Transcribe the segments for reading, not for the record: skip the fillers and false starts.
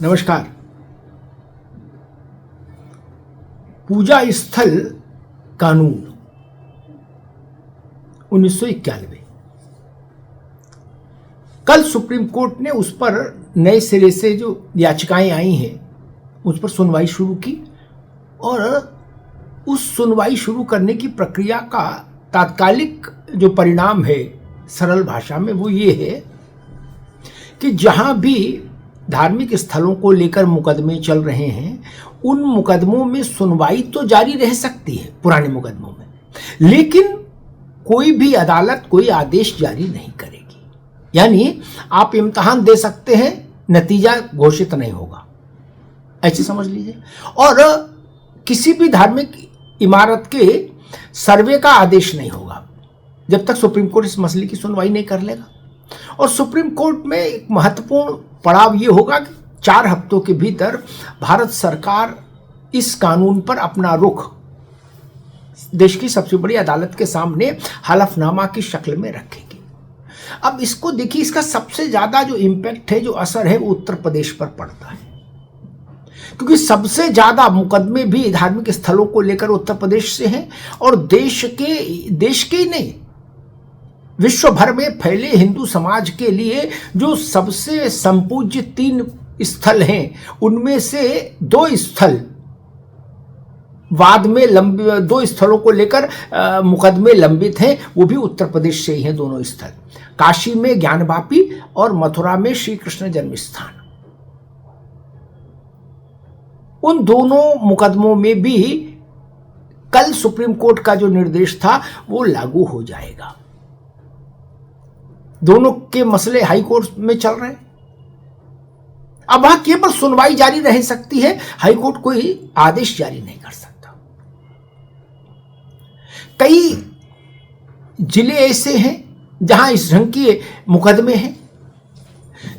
नमस्कार। पूजा स्थल कानून 1991। कल सुप्रीम कोर्ट ने उस पर नए सिरे से जो याचिकाएं आई हैं उस पर सुनवाई शुरू की और उस सुनवाई शुरू करने की प्रक्रिया का तात्कालिक जो परिणाम है सरल भाषा में वो ये है कि जहां भी धार्मिक स्थलों को लेकर मुकदमे चल रहे हैं उन मुकदमों में सुनवाई तो जारी रह सकती है पुराने मुकदमों में, लेकिन कोई भी अदालत कोई आदेश जारी नहीं करेगी। यानी आप इम्तिहान दे सकते हैं, नतीजा घोषित नहीं होगा, ऐसे समझ लीजिए। और किसी भी धार्मिक इमारत के सर्वे का आदेश नहीं होगा जब तक सुप्रीम कोर्ट इस मसले की सुनवाई नहीं कर लेगा। और सुप्रीम कोर्ट में एक महत्वपूर्ण पड़ाव ये होगा कि 4 हफ्तों के भीतर भारत सरकार इस कानून पर अपना रुख देश की सबसे बड़ी अदालत के सामने हलफनामा की शक्ल में रखेगी। अब इसको देखिए, इसका सबसे ज्यादा जो इम्पैक्ट है, जो असर है, वो उत्तर प्रदेश पर पड़ता है, क्योंकि सबसे ज्यादा मुकदमे भी धार्मिक स्थलों को लेकर उत्तर प्रदेश से हैं और देश के ही नहीं विश्व भर में फैले हिंदू समाज के लिए जो सबसे संपूज्य 3 स्थल हैं उनमें से 2 स्थल वाद में 2 स्थलों को लेकर मुकदमे लंबित हैं, वो भी उत्तर प्रदेश से ही हैं दोनों स्थल। काशी में ज्ञानवापी और मथुरा में श्री कृष्ण जन्मस्थान। उन दोनों मुकदमों में भी कल सुप्रीम कोर्ट का जो निर्देश था वो लागू हो जाएगा। दोनों के मसले हाई कोर्ट में चल रहे हैं। अब वहां केवल सुनवाई जारी रह सकती है, हाई कोर्ट कोई आदेश जारी नहीं कर सकता। कई जिले ऐसे हैं जहां इस ढंग के मुकदमे हैं।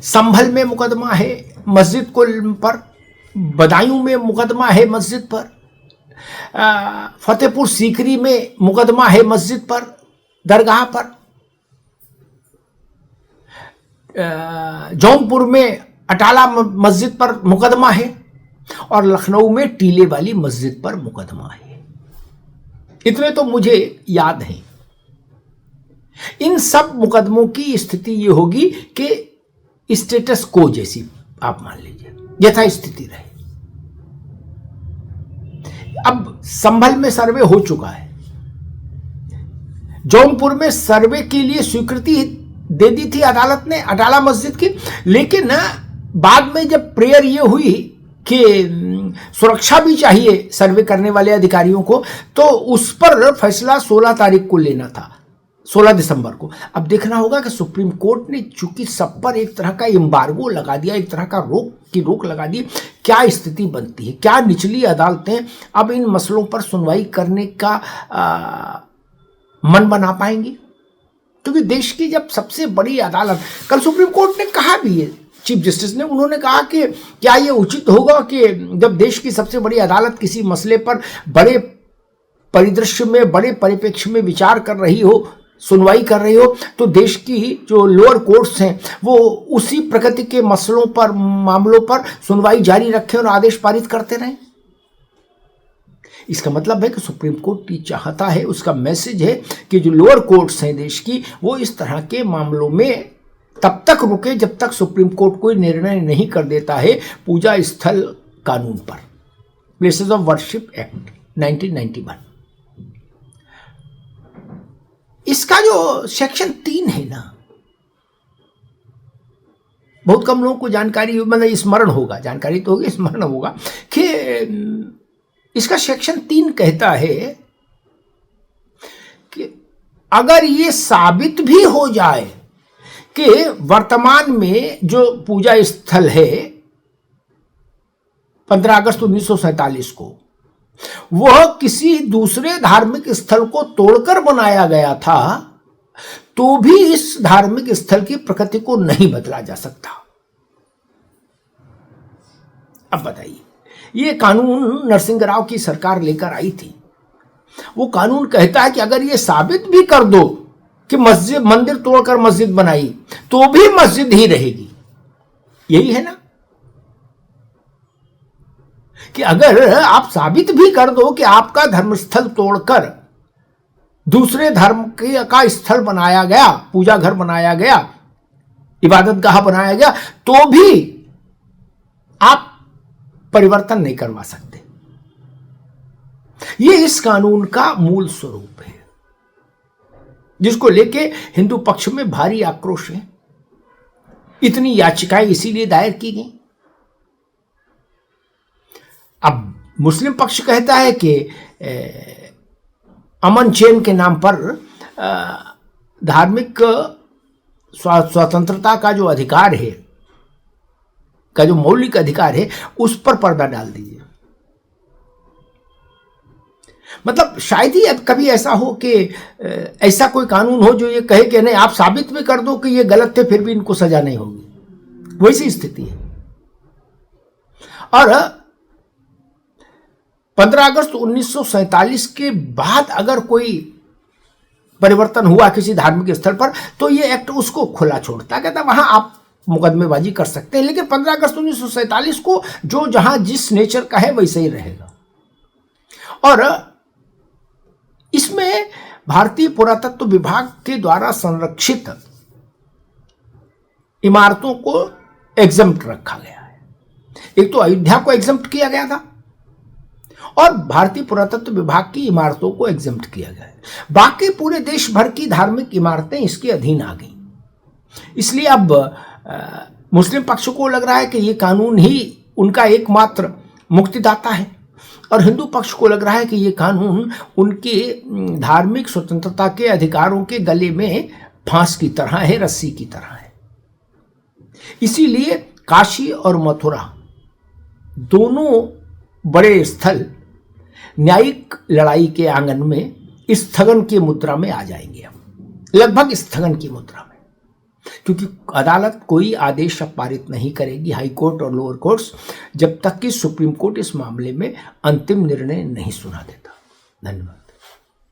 संभल में मुकदमा है मस्जिद को पर, बदायूं में मुकदमा है मस्जिद पर, फतेहपुर सीकरी में मुकदमा है मस्जिद पर, दरगाह पर, जौनपुर में अटाला मस्जिद पर मुकदमा है और लखनऊ में टीले वाली मस्जिद पर मुकदमा है। इतने तो मुझे याद हैं। इन सब मुकदमों की स्थिति ये होगी कि स्टेटस को जैसी आप मान लीजिए यथा स्थिति रहे। अब संभल में सर्वे हो चुका है, जौनपुर में सर्वे के लिए स्वीकृति दे दी थी अदालत ने अटाला मस्जिद की, लेकिन बाद में जब प्रेयर ये हुई कि सुरक्षा भी चाहिए सर्वे करने वाले अधिकारियों को, तो उस पर फैसला 16 तारीख को लेना था, 16 दिसंबर को। अब देखना होगा कि सुप्रीम कोर्ट ने चूंकि सब पर एक तरह का एम्बार्गो लगा दिया, एक तरह का रोक लगा दी, क्या स्थिति बनती है, क्या निचली अदालतें अब इन मसलों पर सुनवाई करने का मन बना पाएंगी। क्योंकि देश की जब सबसे बड़ी अदालत, कल सुप्रीम कोर्ट ने कहा भी है, चीफ जस्टिस ने, उन्होंने कहा कि क्या यह उचित होगा कि जब देश की सबसे बड़ी अदालत किसी मसले पर बड़े परिदृश्य में, बड़े परिप्रेक्ष्य में विचार कर रही हो, सुनवाई कर रही हो, तो देश की जो लोअर कोर्ट्स हैं वो उसी प्रकृति के मसलों पर, मामलों पर सुनवाई जारी रखें और आदेश पारित करते रहें। इसका मतलब है कि सुप्रीम कोर्ट ये चाहता है, उसका मैसेज है कि जो लोअर कोर्ट्स हैं देश की, वो इस तरह के मामलों में तब तक रुके जब तक सुप्रीम कोर्ट कोई निर्णय नहीं कर देता है पूजा स्थल कानून पर, प्लेसेस ऑफ वर्शिप एक्ट 1991। इसका जो सेक्शन 3 है ना, बहुत कम लोगों को जानकारी, मतलब स्मरण होगा, जानकारी तो होगी, स्मरण होगा कि इसका सेक्शन 3 कहता है कि अगर ये साबित भी हो जाए कि वर्तमान में जो पूजा स्थल है 15 अगस्त 1947 को वह किसी दूसरे धार्मिक स्थल को तोड़कर बनाया गया था, तो भी इस धार्मिक स्थल की प्रकृति को नहीं बदला जा सकता। अब बताइए, ये कानून नरसिंह राव की सरकार लेकर आई थी। वो कानून कहता है कि अगर ये साबित भी कर दो कि मंदिर तोड़कर मस्जिद बनाई, तो भी मस्जिद ही रहेगी। यही है ना। कि अगर आप साबित भी कर दो कि आपका धर्मस्थल तोड़कर दूसरे धर्म का स्थल बनाया गया, पूजा घर बनाया गया, इबादतगाह बनाया गया, तो भी आप परिवर्तन नहीं करवा सकते। यह इस कानून का मूल स्वरूप है, जिसको लेके हिंदू पक्ष में भारी आक्रोश है। इतनी याचिकाएं इसीलिए दायर की गई। अब मुस्लिम पक्ष कहता है कि अमन चैन के नाम पर धार्मिक स्वतंत्रता का जो अधिकार है, का जो मौलिक अधिकार है, उस पर पर्दा डाल दीजिए। मतलब शायद ही अब कभी ऐसा हो कि ऐसा कोई कानून हो जो ये कहे कि नहीं, आप साबित भी कर दो कि ये गलत थे, फिर भी इनको सजा नहीं होगी। वैसी स्थिति है। और 15 अगस्त 1947 के बाद अगर कोई परिवर्तन हुआ किसी धार्मिक स्थल पर, तो ये एक्ट उसको खुला छोड़ता, कहता वहां आप मुकदमेबाजी कर सकते हैं, लेकिन 15 अगस्त 1947 को जो जहां जिस नेचर का है वैसे ही रहेगा। और इसमें भारतीय पुरातत्व विभाग के द्वारा संरक्षित इमारतों को एग्जम्प्ट रखा गया है। एक तो अयोध्या को एग्जम्प्ट किया गया था और भारतीय पुरातत्व विभाग की इमारतों को एग्जम्प्ट किया गया है। बाकी पूरे देश भर की धार्मिक इमारतें इसके अधीन आ गई। इसलिए अब मुस्लिम पक्ष को लग रहा है कि ये कानून ही उनका एकमात्र मुक्तिदाता है, और हिंदू पक्ष को लग रहा है कि ये कानून उनके धार्मिक स्वतंत्रता के अधिकारों के गले में फांस की तरह है, रस्सी की तरह है। इसीलिए काशी और मथुरा दोनों बड़े स्थल न्यायिक लड़ाई के आंगन में स्थगन की मुद्रा में आ जाएंगे, लगभग स्थगन की मुद्रा में, क्योंकि अदालत कोई आदेश अब पारित नहीं करेगी, हाई कोर्ट और लोअर कोर्ट्स, जब तक कि सुप्रीम कोर्ट इस मामले में अंतिम निर्णय नहीं सुना देता। धन्यवाद।